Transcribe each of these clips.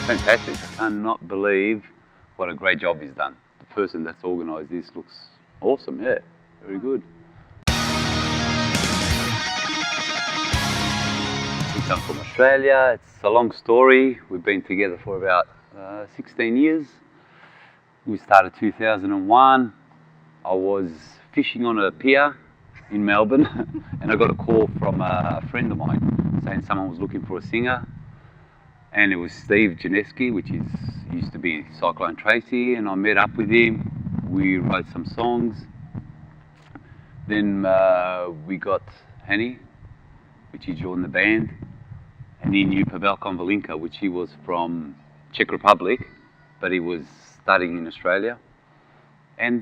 fantastic. I cannot believe what a great job he's done. The person that's organised this looks awesome, yeah, very good. We come from Australia. It's a long story. We've been together for about 16 years. We started 2001. I was fishing on a pier in Melbourne and I got a call from a friend of mine saying someone was looking for a singer, and it was Steve Janeski, which used to be Cyclone Tracy, and I met up with him. We wrote some songs. Then we got Henny, which he joined the band, and he knew Pavel Konvalinka, which he was from Czech Republic, but he was studying in Australia. And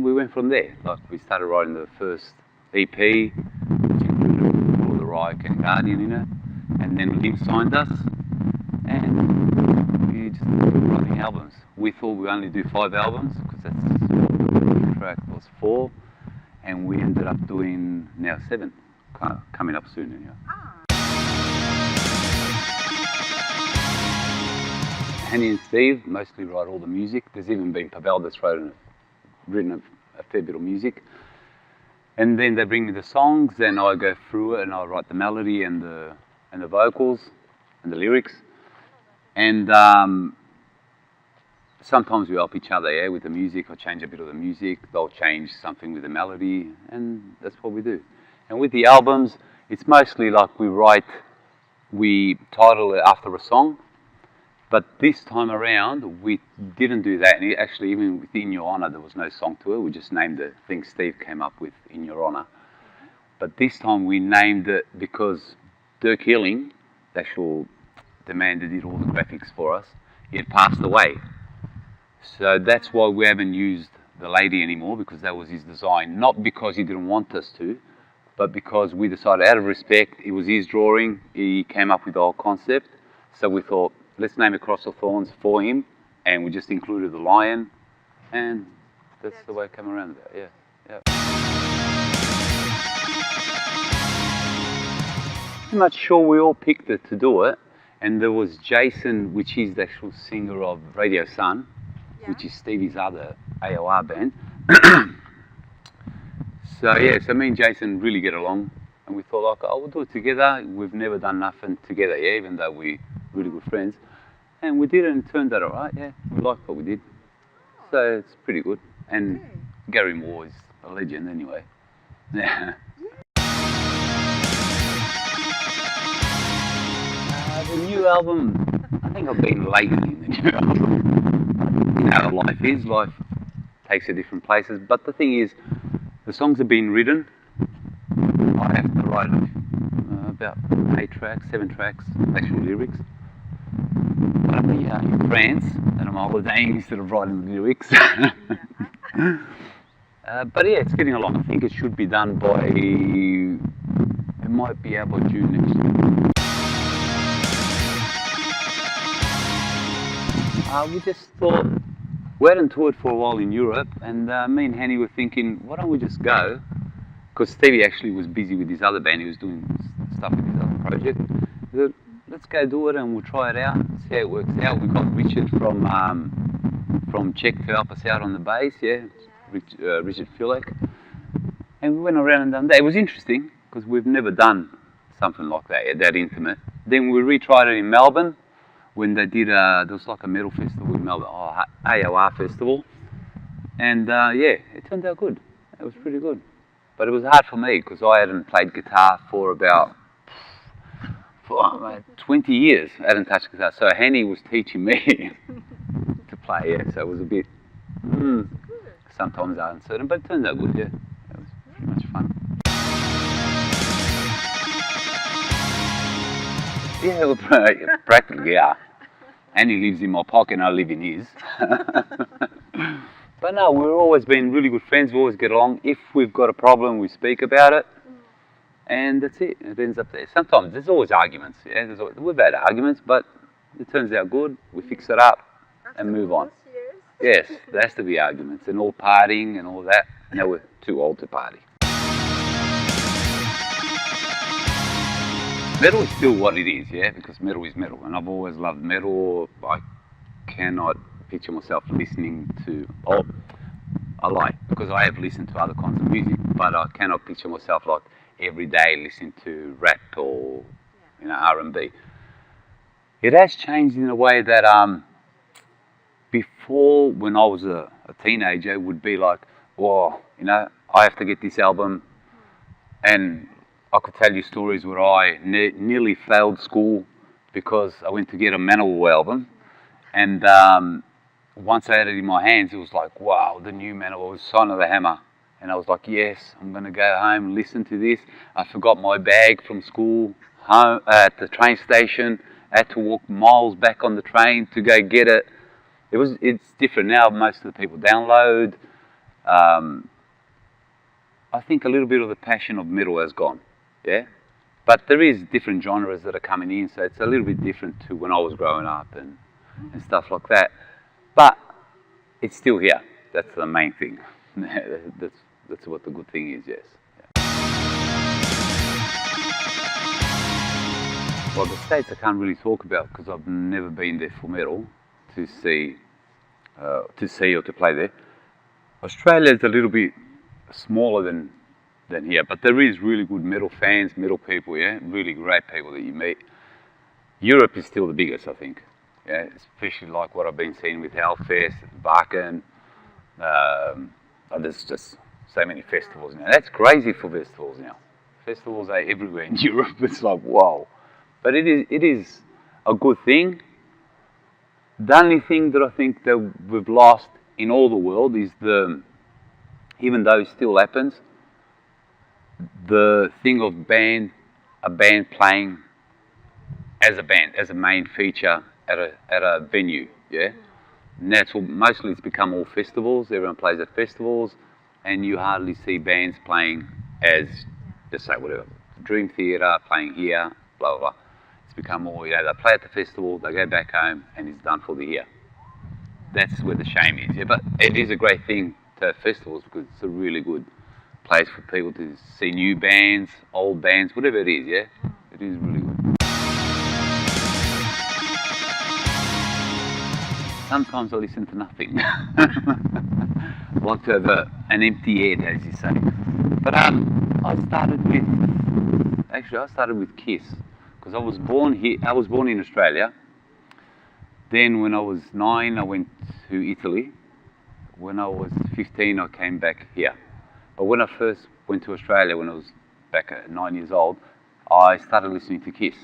we went from there. Like, we started writing the first EP, which included all the Riot and Guardian in it. And then Liv signed us, and we just started writing albums. We thought we'd only do 5 albums, because that's what the contract was for. And we ended up doing now 7, coming up soon anyway. Henny and Steve mostly write all the music. There's even been Pavel that's written a fair bit of music. And then they bring me the songs, and I go through it, and I write the melody and the vocals and the lyrics. And sometimes we help each other, yeah, with the music. I change a bit of the music, they'll change something with the melody, and that's what we do. And with the albums, it's mostly like we title it after a song. But this time around, we didn't do that. And actually, even with In Your Honor, there was no song to it. We just named the thing Steve came up with, In Your Honor. But this time we named it because Dirk Healing, the man that did all the graphics for us, he had passed away. So that's why we haven't used the lady anymore, because that was his design. Not because he didn't want us to, but because we decided, out of respect, it was his drawing. He came up with the whole concept. So we thought, let's name it Cross of Thorns for him, and we just included the lion, and that's the way it came around. Yeah. I'm not sure we all picked it to do it, and there was Jason, which is the actual singer of Radio Sun, which is Stevie's other AOR band. So me and Jason really get along, and we thought, like, oh, we'll do it together. We've never done nothing together, yeah, even though we're really good friends. And we did it, and it turned out all right, yeah. We liked what we did. So it's pretty good. And Gary Moore is a legend anyway. Yeah. The new album, I think I've been late in the new album. You know how life is. Life takes you different places. But the thing is, the songs have been written. I have to write about 8 tracks, 7 tracks, actual lyrics. But I'll be in France, and I'm holidaying instead of writing the lyrics. But yeah, it's getting along. I think it should be done by, it might be out by June next year. We just thought, we hadn't toured for a while in Europe, and me and Henny were thinking, why don't we just go? Because Stevie actually was busy with his other band, he was doing stuff with his other project. We thought, let's go do it and we'll try it out, see how it works out. We got Richard from Czech to help us out on the bass, yeah, Richard Filek. And we went around and done that. It was interesting, because we've never done something like that, that intimate. Then we retried it in Melbourne, when they did, there was like a metal festival in Melbourne, AOR festival. And yeah, it turned out good. It was pretty good. But it was hard for me, because I hadn't played guitar for about 20 years. I hadn't touched guitar. So Henny was teaching me to play, yeah. So it was a bit, sometimes uncertain, but it turned out good, yeah. It was pretty much fun. Yeah, well, practically, yeah. And he lives in my pocket and I live in his. But no, we've always been really good friends. We always get along. If we've got a problem, we speak about it. And that's it. It ends up there. Sometimes there's always arguments. Yeah, we've had arguments, but it turns out good. We fix it up and move on. Yes, there has to be arguments and all partying and all that. Now we're too old to party. Metal is still what it is, yeah, because metal is metal, and I've always loved metal. I cannot picture myself listening to, oh, I like, because I have listened to other kinds of music, but I cannot picture myself like every day listening to rap or, you know, R&B. It has changed in a way that before, when I was a teenager, it would be like, well, you know, I have to get this album, and I could tell you stories where I nearly failed school because I went to get a Manowar album, and once I had it in my hands, it was like, wow, the new Manowar was Sign of the Hammer. And I was like, yes, I'm going to go home and listen to this. I forgot my bag from school home at the train station. I had to walk miles back on the train to go get it. It's different now. Most of the people download. I think a little bit of the passion of metal has gone, yeah? But there is different genres that are coming in, so it's a little bit different to when I was growing up and stuff like that. But it's still here. That's the main thing. That's what the good thing is, yes. Yeah. Well, the States I can't really talk about because I've never been there for metal to see or to play there. Australia is a little bit smaller than here, but there is really good metal fans, metal people, yeah, really great people that you meet. Europe is still the biggest, I think, yeah, especially like what I've been seeing with Hellfest, Wacken. There's just so many festivals now. That's crazy for festivals now. Festivals are everywhere in Europe. It's like, wow. But it is a good thing. The only thing that I think that we've lost in all the world is even though it still happens, the thing of a band playing as a main feature at a venue, yeah? And that's all, mostly it's become all festivals. Everyone plays at festivals, and you hardly see bands playing as, just say whatever, Dream Theatre, playing here, blah, blah, blah. It's become more, you know, they play at the festival, they go back home, and it's done for the year. That's where the shame is, yeah. But it is a great thing to have festivals because it's a really good place for people to see new bands, old bands, whatever it is, yeah. It is really good. Sometimes I listen to nothing. Like to have an empty head, as you say. But I started with Kiss because I was born here. I was born in Australia. Then when I was 9, I went to Italy. When I was 15, I came back here. But when I first went to Australia, when I was back at 9 years old, I started listening to Kiss.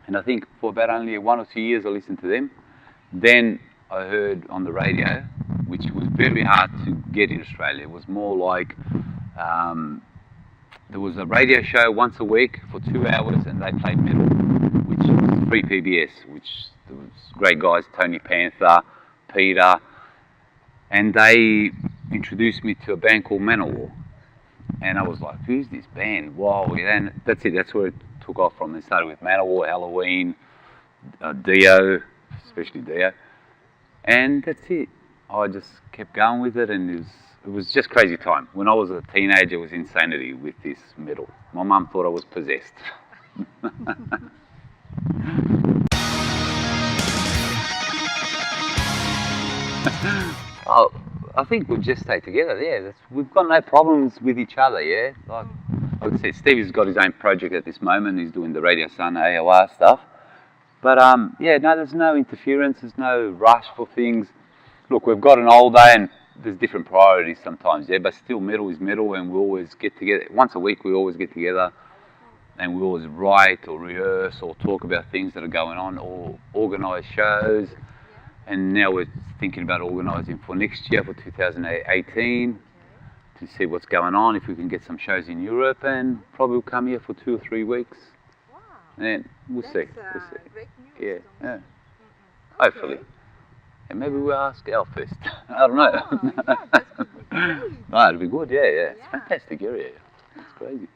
And I think for about only 1 or 2 years, I listened to them. Then I heard on the radio, which was very hard to get in Australia. It was more like there was a radio show once a week for 2 hours, and they played metal, which was free PBS, which there was great guys, Tony Panther, Peter, and they introduced me to a band called Manowar. And I was like, who's this band? Wow, and that's it, that's where it took off from. They started with Manowar, Halloween, Dio, especially Dio, and that's it. I just kept going with it, and it was just crazy time. When I was a teenager, it was insanity with this metal. My mum thought I was possessed. Oh, I think we'll just stay together. Yeah, we've got no problems with each other. Yeah, like I said, Stevie's got his own project at this moment. He's doing the Radio Sun AOR stuff. But yeah, no, there's no interference, there's no rush for things. Look, we've got an older and there's different priorities sometimes, yeah, but still metal is metal, and we always get together. Once a week we always get together and we always write or rehearse or talk about things that are going on or organise shows. And now we're thinking about organising for next year, for 2018, to see what's going on, if we can get some shows in Europe, and probably we'll come here for 2 or 3 weeks. And we'll see. Great news. Yeah, yeah. Hopefully. And maybe we'll ask Hellfest. I don't know. Oh, yeah, that could be great. No, it'll be good, yeah. It's a fantastic area. It's crazy.